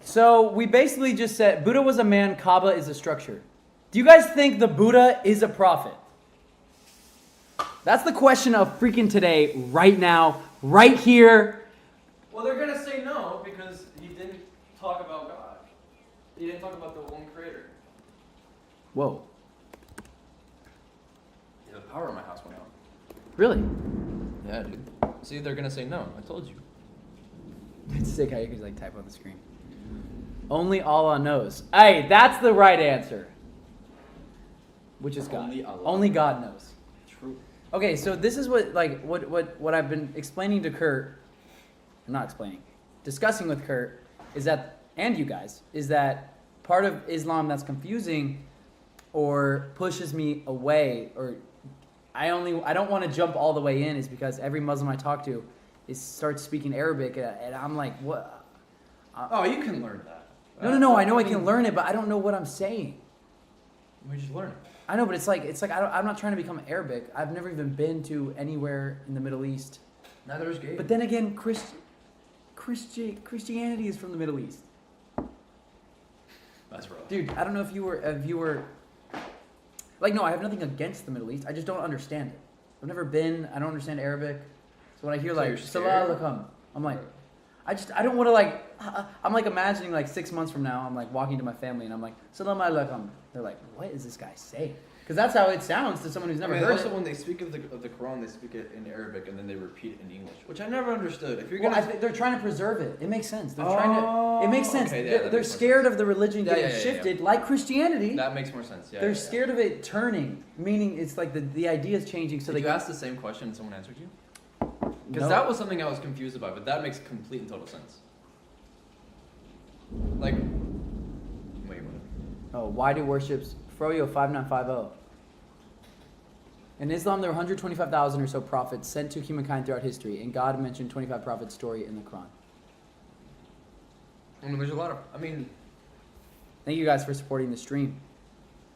So we basically just said Buddha was a man, Kaaba is a structure. Do you guys think the Buddha is a prophet? That's the question of freaking today, right now, right here. Well, they're going to say no because he didn't talk about God. He didn't talk about the one creator. Whoa. Yeah, the power in my house went out. Really? Yeah, dude. See, they're going to say no. I told you. It's sick how you can like type on the screen. Only Allah knows. Hey, that's the right answer. Which is God. Only Allah. Only God knows. True. Okay, so this is what I've been explaining to Kurt, not explaining, discussing with Kurt, is that, and you guys, is that part of Islam that's confusing or pushes me away, or I don't want to jump all the way in, is because every Muslim I talk to starts speaking Arabic, and I'm like, what? Oh, you can learn that. No, I know I can learn it, but I don't know what I'm saying. We just learn it. I know, but it's like I'm not trying to become Arabic. I've never even been to anywhere in the Middle East. Neither is Gabe. But then again, Christianity is from the Middle East. That's rough. Dude, I don't know if you were like, no, I have nothing against the Middle East. I just don't understand it. I've never been. I don't understand Arabic. So when I hear like Salam alaikum, I'm like, I don't want to like. I'm like imagining like 6 months from now, I'm like walking to my family and I'm like, Salam alaikum. They're like, what is this guy saying? Because that's how it sounds to someone who's never heard also, it. when they speak of the Quran, they speak it in Arabic and then they repeat it in English, which I never understood. If you're Well, gonna, they're trying to preserve it. It makes sense. They're trying to. It makes sense. Okay, yeah, They're scared of the religion getting yeah. shifted, like Christianity. that makes more sense. Yeah. They're scared of it turning, meaning it's like the idea is changing. So Did they you ask the same question and someone answered you? Because No. that was something I was confused about, but that makes complete and total sense. Like, wait, what? Oh, why do worships Froyo5950? In Islam, there are 125,000 or so prophets sent to humankind throughout history, and God mentioned 25 prophets' story in the Quran. I mean, there's a lot of. I mean, Thank you guys for supporting the stream.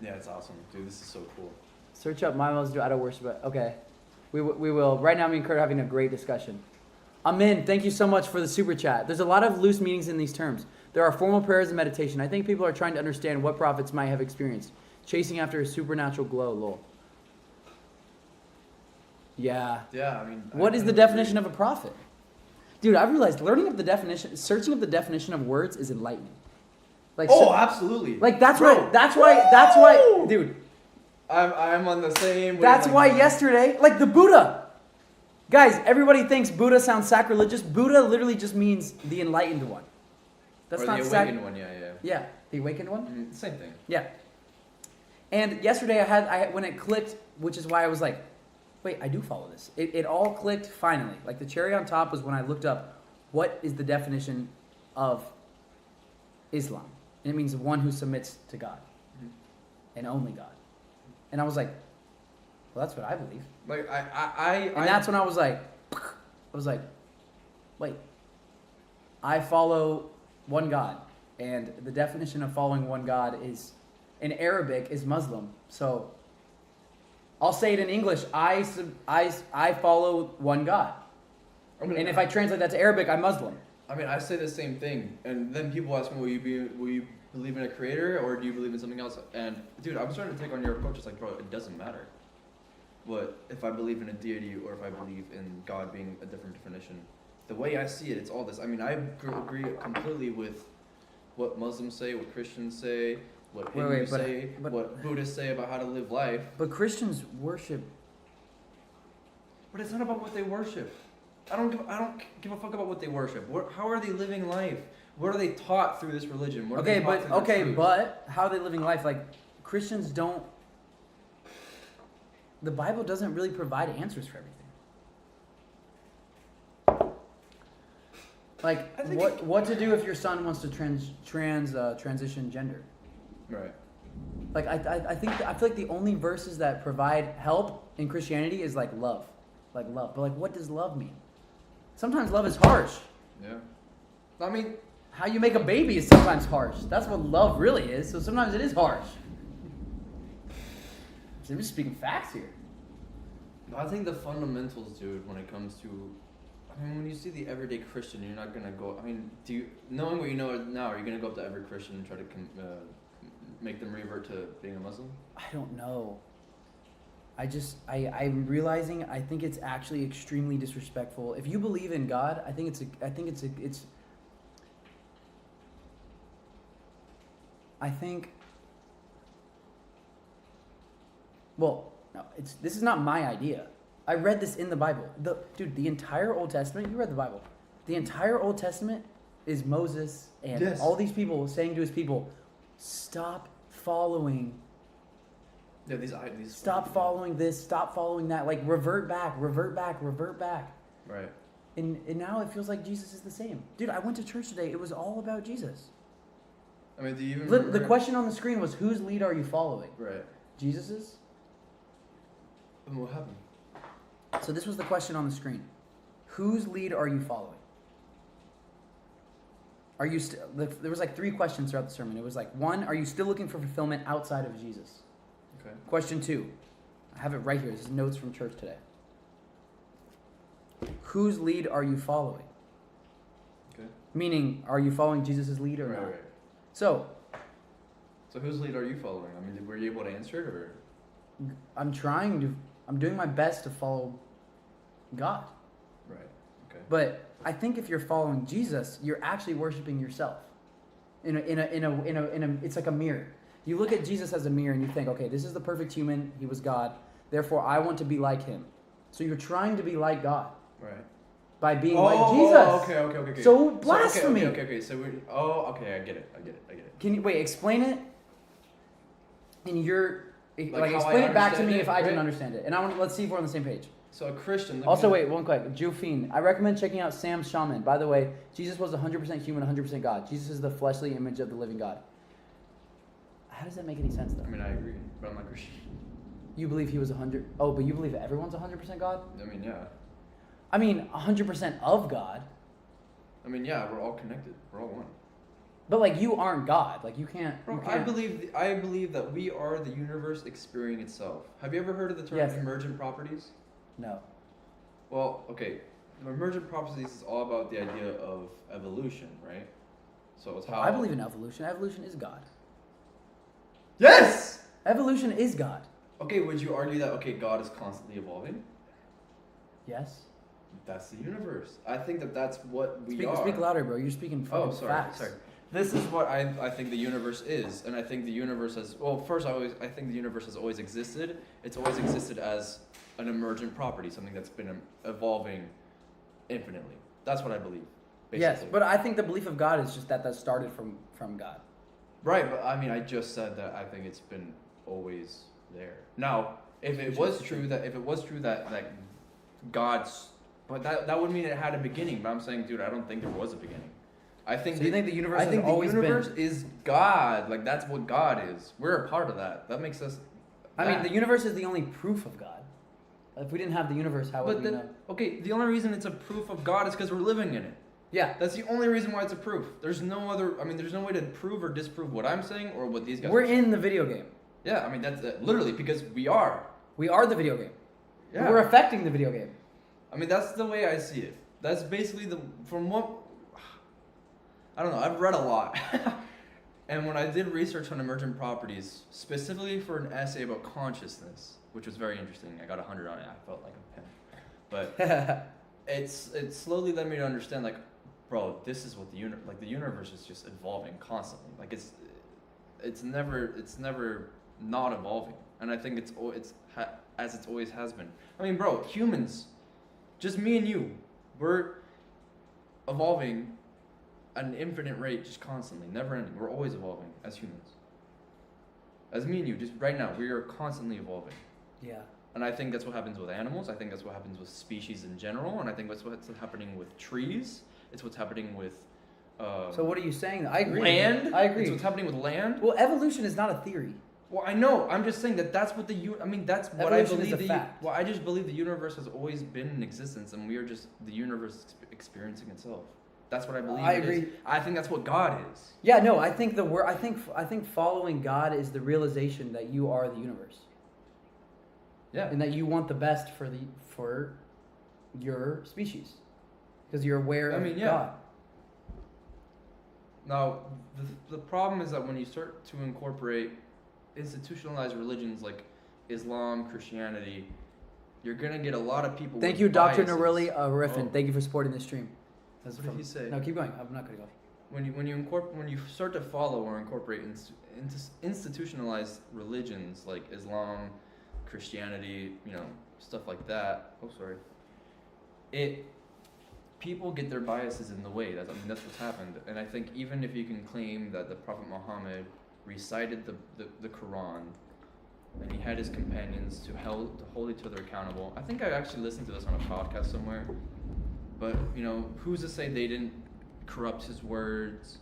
yeah, it's awesome, dude. This is so cool. Search up my Muslim do I don't worship it. Okay, we will. Right now, me and Kurt are having a great discussion. Amin, thank you so much for the super chat. There's a lot of loose meanings in these terms. There are formal prayers and meditation. I think people are trying to understand what prophets might have experienced, chasing after a supernatural glow. Lol. Yeah. Yeah, I mean. What is the definition of a prophet? Dude, I've realized searching up the definition of words is enlightening. Like, absolutely. Like that's why, dude. I'm on the same. That's why yesterday, like the Buddha. Guys, everybody thinks Buddha sounds sacrilegious. Buddha literally just means the enlightened one. That's or not the awakened one, yeah. Yeah, the awakened one. Mm-hmm. Same thing. Yeah. And yesterday I when it clicked, which is why I was like, wait, I do follow this. It all clicked finally. Like the cherry on top was when I looked up what is the definition of Islam. And it means one who submits to God. Mm-hmm. And only God. And I was like, well, that's what I believe. Like That's when I was like, wait, I follow one God. And the definition of following one God is, in Arabic, is Muslim. So I'll say it in English. I follow one God. And if I translate that to Arabic, I'm Muslim. I mean, I say the same thing, and then people ask me, will you believe in a creator, or do you believe in something else? And dude, I'm starting to take on your approach. It's like, bro, it doesn't matter. But if I believe in a deity, or if I believe in God being a different definition, the way I see it, it's all this. I mean, I agree completely with what Muslims say, what Christians say, what Hindus say, what Buddhists say about how to live life. But Christians worship. But it's not about what they worship. I don't give a fuck about what they worship. How are they living life? What are they taught through this religion? But how are they living life? Like Christians don't. The Bible doesn't really provide answers for everything. Like what to do if your son wants to transition gender? Right. Like I feel like the only verses that provide help in Christianity is like love. But like what does love mean? Sometimes love is harsh. Yeah. I mean, how you make a baby is sometimes harsh. That's what love really is. So sometimes it is harsh. So I'm just speaking facts here. I think the fundamentals, dude, when it comes to I mean, when you see the everyday Christian, you're not gonna go. I mean, knowing what you know now, are you gonna go up to every Christian and try to make them revert to being a Muslim? I don't know. I'm realizing I think it's actually extremely disrespectful. If you believe in God, I think it's well, no, this is not my idea. I read this in the Bible. The entire Old Testament, you read the Bible. The entire Old Testament is Moses and all these people saying to his people, stop following. Yeah, these stop following this, stop following that. Like, revert back. Right. And now it feels like Jesus is the same. Dude, I went to church today. It was all about Jesus. I mean, do you even The question on the screen was, whose lead are you following? Right. Jesus's? And what happened? So this was the question on the screen. Whose lead are you following? Are you there was like 3 questions throughout the sermon. It was like, 1, are you still looking for fulfillment outside of Jesus? Okay. Question 2, I have it right here. This is notes from church today. Whose lead are you following? Okay. Meaning, are you following Jesus' lead or not? Right. So whose lead are you following? I mean, were you able to answer it, or? I'm doing my best to follow God. Right. Okay. But I think if you're following Jesus, you're actually worshiping yourself. It's like a mirror. You look at Jesus as a mirror and you think, okay, this is the perfect human. He was God. Therefore, I want to be like him. So you're trying to be like God. Right. By being like Jesus. Okay. So blasphemy. Okay. So I get it. Can you explain it? And how explain I it back to understand me it, if I didn't right? understand it. And let's see if we're on the same page. So a Christian. Also, wait, one quick. Jufine, I recommend checking out Sam Shaman. By the way, Jesus was 100% human, 100% God. Jesus is the fleshly image of the living God. How does that make any sense, though? I mean, I agree, but I'm not Christian. You believe he was 100... Oh, but you believe everyone's 100% God? I mean, yeah. I mean, 100% of God. I mean, yeah, we're all connected. We're all one. But, like, you aren't God. Like, you can't... Bro, you can't... I believe that we are the universe experiencing itself. Have you ever heard of the term emergent properties? No. Well, okay. Emergent properties is all about the idea of evolution, right? So it's how... I believe in evolution. Evolution is God. Yes! Evolution is God. Okay, would you argue that, God is constantly evolving? Yes. That's the universe. I think that that's what we are. Speak louder, bro. You're speaking facts. Sorry. This is what I think the universe is, and I think the universe has... Well, first, I think the universe has always existed. It's always existed as an emergent property, something that's been evolving infinitely. That's what I believe, basically. Yes, but I think the belief of God is just that started from God. Right, but I mean, I just said that I think it's been always there. Now, if it was true that God's... But that would mean it had a beginning, but I'm saying, dude, I don't think there was a beginning. I think you think the universe has always been... I think the universe been... is God. Like, that's what God is. We're a part of that. That makes us... I mean, the universe is the only proof of God. If we didn't have the universe, how would we know? Okay, the only reason it's a proof of God is because we're living in it. Yeah. That's the only reason why it's a proof. There's no way to prove or disprove what I'm saying or what these guys We're are saying. in the video game. Yeah, I mean, that's literally because we are. We are the video game. Yeah. We're affecting the video game. I mean, that's the way I see it. That's basically I don't know, I've read a lot. And when I did research on emergent properties, specifically for an essay about consciousness, which was very interesting, I got 100 on it, I felt like a pimp. But it slowly led me to understand, like, bro, this is what the universe is just evolving constantly. Like, it's never not evolving. And I think it's as it always has been. I mean, bro, humans, just me and you, we're evolving at an infinite rate, just constantly, never ending. We're always evolving as humans. As me and you, just right now, we are constantly evolving. Yeah. And I think that's what happens with animals. I think that's what happens with species in general. And I think that's what's happening with trees. It's what's happening with... so what are you saying? I agree. Land. I agree. It's what's happening with land. Well, evolution is not a theory. Well, I know. I'm just saying that's what that's what evolution I believe. Is a fact. Well, I just believe the universe has always been in existence, and we are just the universe experiencing itself. That's what I believe. I agree. I think that's what God is. Yeah, no, I think I think following God is the realization that you are the universe. Yeah. And that you want the best for your species. because you're aware of God. Now, the problem is that when you start to incorporate institutionalized religions like Islam, Christianity, you're gonna get a lot of people. Thank you, Dr. Narili Riffin. Thank you for supporting this stream. What did he say? No, keep going. I'm not gonna go. When you start to follow or incorporate institutionalized religions like Islam, Christianity, stuff like that. Oh, sorry. People get their biases in the way. That's what's happened. And I think even if you can claim that the Prophet Muhammad recited the Quran and he had his companions to hold each other accountable. I think I actually listened to this on a podcast somewhere. But, who's to say they didn't corrupt his words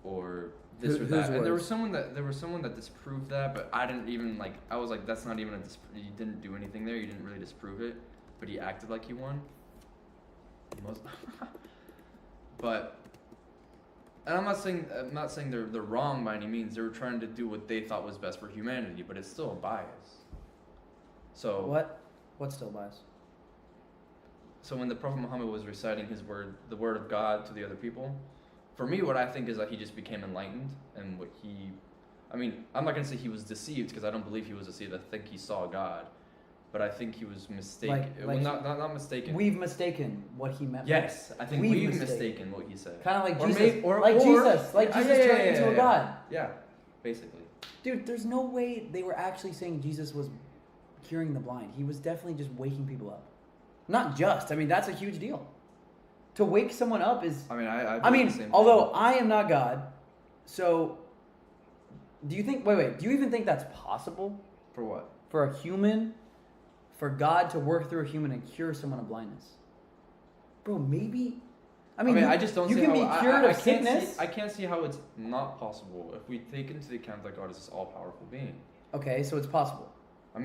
or this or that? And there was someone that disproved that, but I didn't even I was like, that's not even you didn't do anything there. You didn't really disprove it, but he acted like he won. But, and I'm not saying they're wrong by any means. They were trying to do what they thought was best for humanity, but it's still a bias. So what's still a bias? So when the Prophet Muhammad was reciting the word of God to the other people, for me, what I think is that he just became enlightened, and I'm not gonna say he was deceived because I don't believe he was deceived. I think he saw God. But I think he was mistaken. Not mistaken. We've mistaken what he meant. Yes, I think we've mistaken what he said. Kind of like Jesus. Jesus turned into a God. Yeah, basically. Dude, there's no way they were actually saying Jesus was curing the blind. He was definitely just waking people up. Not just. That's a huge deal. To wake someone up is... although I am not God, so... Do you think... Wait. Do you even think that's possible? For what? For a human... For God to work through a human and cure someone of blindness. Bro, maybe... I just don't see how... You can be cured of sickness. I can't see how it's not possible if we take into account that God is this all-powerful being. Okay, so it's possible.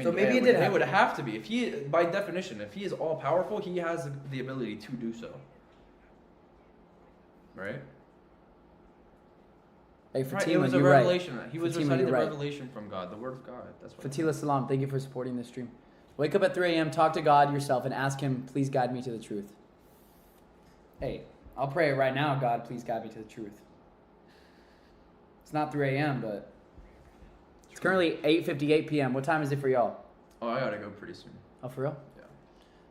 So maybe it would have to be. If he, by definition, if he is all-powerful, he has the ability to do so. Right? Hey, Fatima, it was a revelation. He was reciting the revelation from God, the word of God. That's what Fatila Salam, thank you for supporting this stream. Wake up at 3 a.m., talk to God yourself, and ask him, please guide me to the truth. Hey, I'll pray right now, God, please guide me to the truth. It's not 3 a.m., but it's currently 8:58 p.m. What time is it for y'all? Oh, I gotta go pretty soon. Oh, for real? Yeah.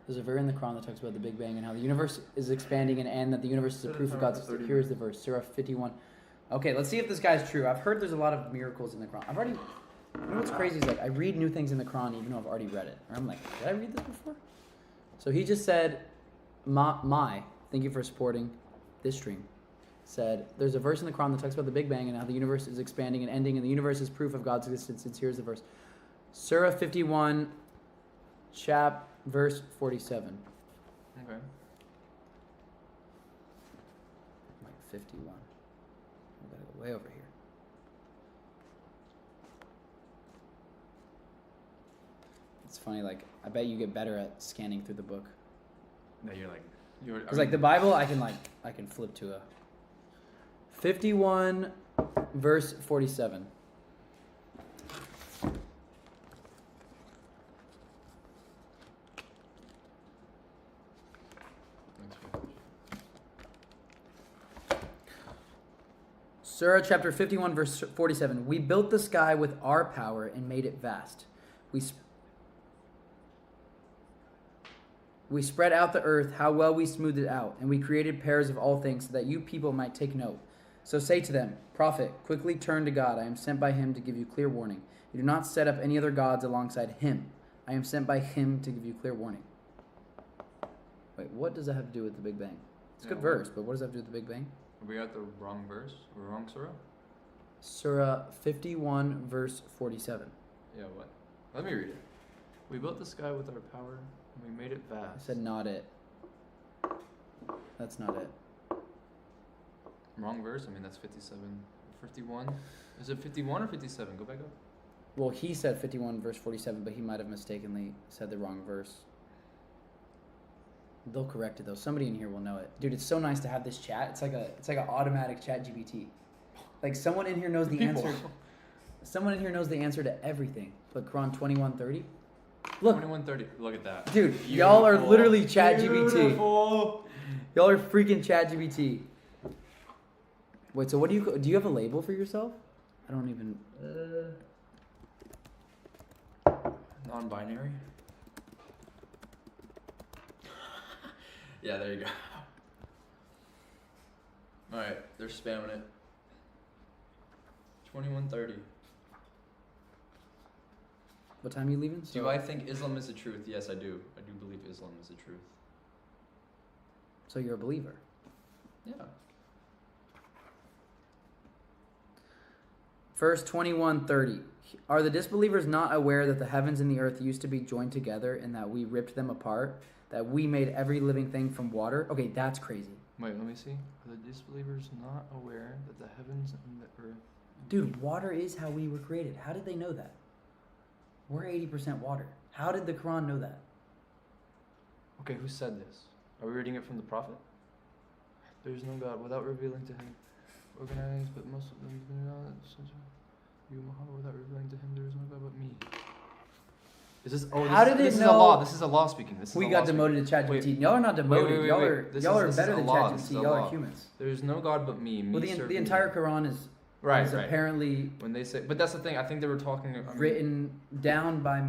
There's a verse in the Quran that talks about the Big Bang and how the universe is expanding and that the universe is a proof of God's... Here's the verse, Surah 51. Okay, let's see if this guy's true. I've heard there's a lot of miracles in the Quran. You know what's crazy is I read new things in the Quran even though I've already read it. Or I'm like, did I read this before? So he just said, thank you for supporting this stream. Said, there's a verse in the Quran that talks about the Big Bang and how the universe is expanding and ending and the universe is proof of God's existence. And here's the verse. Surah 51, verse 47. Okay. 51. I gotta go way over here. It's funny, I bet you get better at scanning through the book. No, you're Because the Bible, I can flip to a 51, verse 47. Surah chapter 51, verse 47. We built the sky with our power and made it vast. We spread out the earth, how well we smoothed it out, and we created pairs of all things so that you people might take note. So say to them, Prophet, quickly turn to God. I am sent by him to give you clear warning. You do not set up any other gods alongside him. I am sent by him to give you clear warning. Wait, what does that have to do with the Big Bang? It's a good verse, but what does that have to do with the Big Bang? Are we at the wrong verse? Or wrong surah? Surah 51, verse 47. Yeah, what? Let me read it. We built the sky with our power, and we made it vast. I said not it. That's not it. Wrong verse? That's 57. 51? Is it 51 or 57? Go back up. Well, he said 51, verse 47, but he might have mistakenly said the wrong verse. They'll correct it though. Somebody in here will know it. Dude, it's so nice to have this chat. It's like an automatic chat GPT. Someone in here knows the answer. Someone in here knows the answer to everything. But Quran 21:30. Look. 21:30. Look at that. Dude, y'all are literally chat GPT. Y'all are freaking ChatGPT. Wait, so what do you have a label for yourself? I don't even. Non-binary. Yeah, there you go. All right, they're spamming it. 21:30. What time are you leaving? Do I think Islam is the truth? Yes, I do. I do believe Islam is the truth. So you're a believer. Yeah. Verse 21:30. Are the disbelievers not aware that the heavens and the earth used to be joined together and that we ripped them apart? That we made every living thing from water? Okay, that's crazy. Wait, let me see. Are the disbelievers not aware that the heavens and the earth... Dude, water is how we were created. How did they know that? We're 80% water. How did the Quran know that? Okay, who said this? Are we reading it from the Prophet? There is no God without revealing to him. Organized, but most of them do not. You, Muhammad, without revealing to him, there is no God but me. Is this? Oh, How did it this is know- Allah. This is Allah speaking. This is We Allah got demoted to ChatGPT. Wait. Y'all are not demoted. Wait. Y'all are This y'all is are better than Allah. This is ChatGPT. Y'all are Allah. humans. There is no God but me. Well, the entire Quran is right. apparently When they say, but that's the thing. I think they were talking. written down by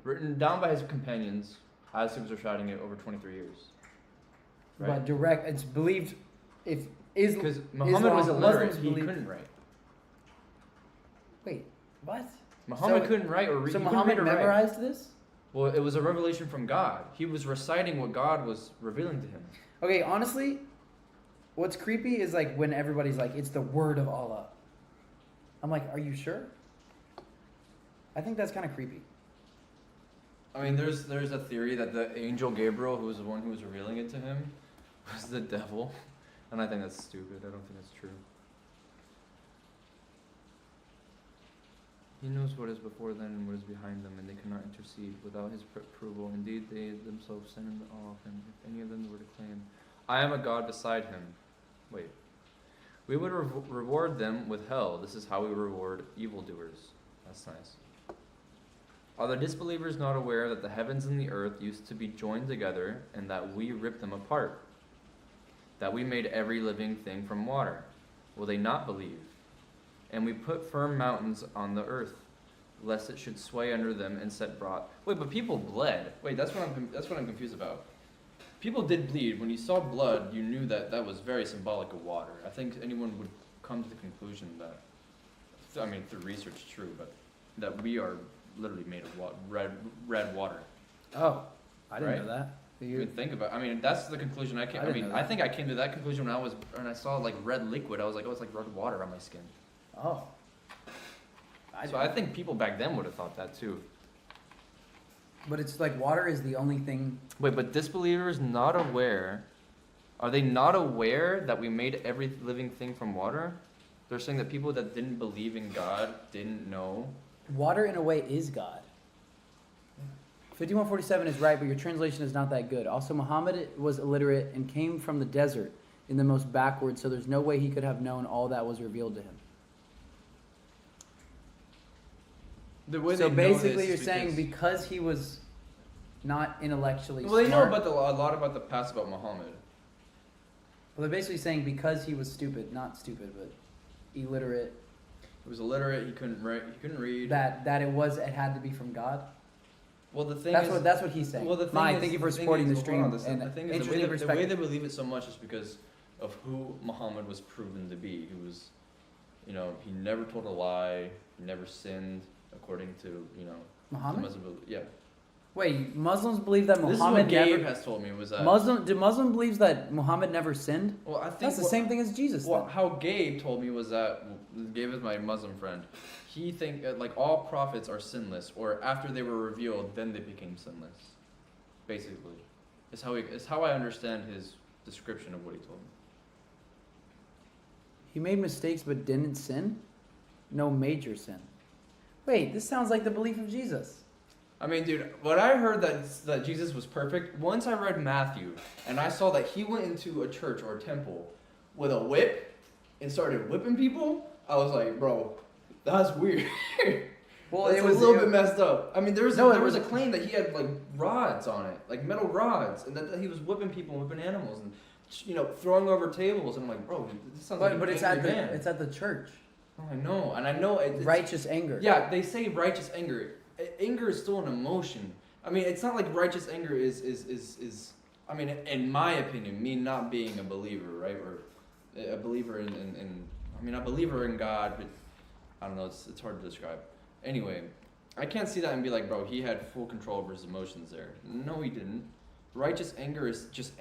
written down by his companions as he was reciting it over 23 years. But direct. It's believed if Because Muhammad was illiterate, he couldn't write. Wait, what? Muhammad couldn't write or read. So He Muhammad couldn't read or write. memorized this? Well, it was a revelation from God. He was reciting what God was revealing to him. Okay, honestly, what's creepy is like when everybody's like, it's the word of Allah. I'm like, are you sure? I think that's kind of creepy. I mean, there's a theory that the angel Gabriel, who was the one who was revealing it to him, was the devil. And I think that's stupid. I don't think that's true. He knows what is before them and what is behind them, and they cannot intercede without his approval. Indeed, they themselves sin in awe of him. If any of them were to claim, I am a God beside him. Wait. We would reward them with hell. This is how we reward evildoers. That's nice. Are the disbelievers not aware that the heavens and the earth used to be joined together, and that we ripped them apart? That we made every living thing from water? Will they not believe? And we put firm mountains on the earth, lest it should sway under them and set broad. Wait, but people bled. Wait, that's what I'm confused about. People did bleed. When you saw blood, you knew that that was very symbolic of water. I think anyone would come to the conclusion that, I mean, through research, true, but that we are literally made of red water. Oh, I didn't Right? know that. You would think about. I mean, that's the conclusion I came. I I, didn't mean, know I that. think I came to that conclusion when I saw like red liquid. I was like, oh, it's like red water on my skin. Oh. So I think people back then would have thought that too. But it's like water is the only thing. Wait, but disbelievers not aware, are they not aware that we made every living thing from water? They're saying that people that didn't believe in God didn't know. Water, in a way, is God. 5147 is right, but your translation is not that good. Also, Muhammad was illiterate and came from the desert in the most backward, so there's no way he could have known all that was revealed to him. So basically, you're saying because he was not intellectually well, they know smart. about a lot about the past about Muhammad. Well, they're basically saying because he was stupid, not stupid, but illiterate. He was illiterate. He couldn't write. He couldn't read. It had to be from God. Well, the thing That's what he's saying. Well, the thing Mike, is, thank you for the thing supporting is- the stream. hold on, And the thing is, interesting the way perspective. they believe it so much is because of who Muhammad was proven to be. He was, he never told a lie. He never sinned, according to, Muhammad? Muslim, yeah. Wait, Muslims believe that This is Muhammad what Gabe never. has told me was that. Do Muslim believes that Muhammad never sinned? Well, I think That's the same thing as Jesus. Well, then. how Gabe told me was that Gabe is my Muslim friend. He think like all prophets are sinless, or after they were revealed, then they became sinless. Basically, is how I understand his description of what he told me. He made mistakes but didn't sin? No major sin. Wait, this sounds like the belief of Jesus. I mean, dude, when I heard that Jesus was perfect, once I read Matthew and I saw that he went into a church or a temple with a whip and started whipping people, I was like, bro, that's weird. Well, That's it was a little bit messed up. I mean, there was was a claim that he had like rods on it, like metal rods, and that he was whipping people and whipping animals, and throwing over tables. And I'm like, bro, this sounds like But an it's angry at man. it's at the church. Oh, I know, and I know it's Righteous anger. Yeah, they say righteous anger. Anger is still an emotion. I mean, it's not like righteous anger is. I mean, in my opinion, me not being a believer, right, or a believer in I mean, a believer in God, but I don't know. It's hard to describe. Anyway, I can't see that and be like, bro, he had full control over his emotions there. No, he didn't. Righteous anger is just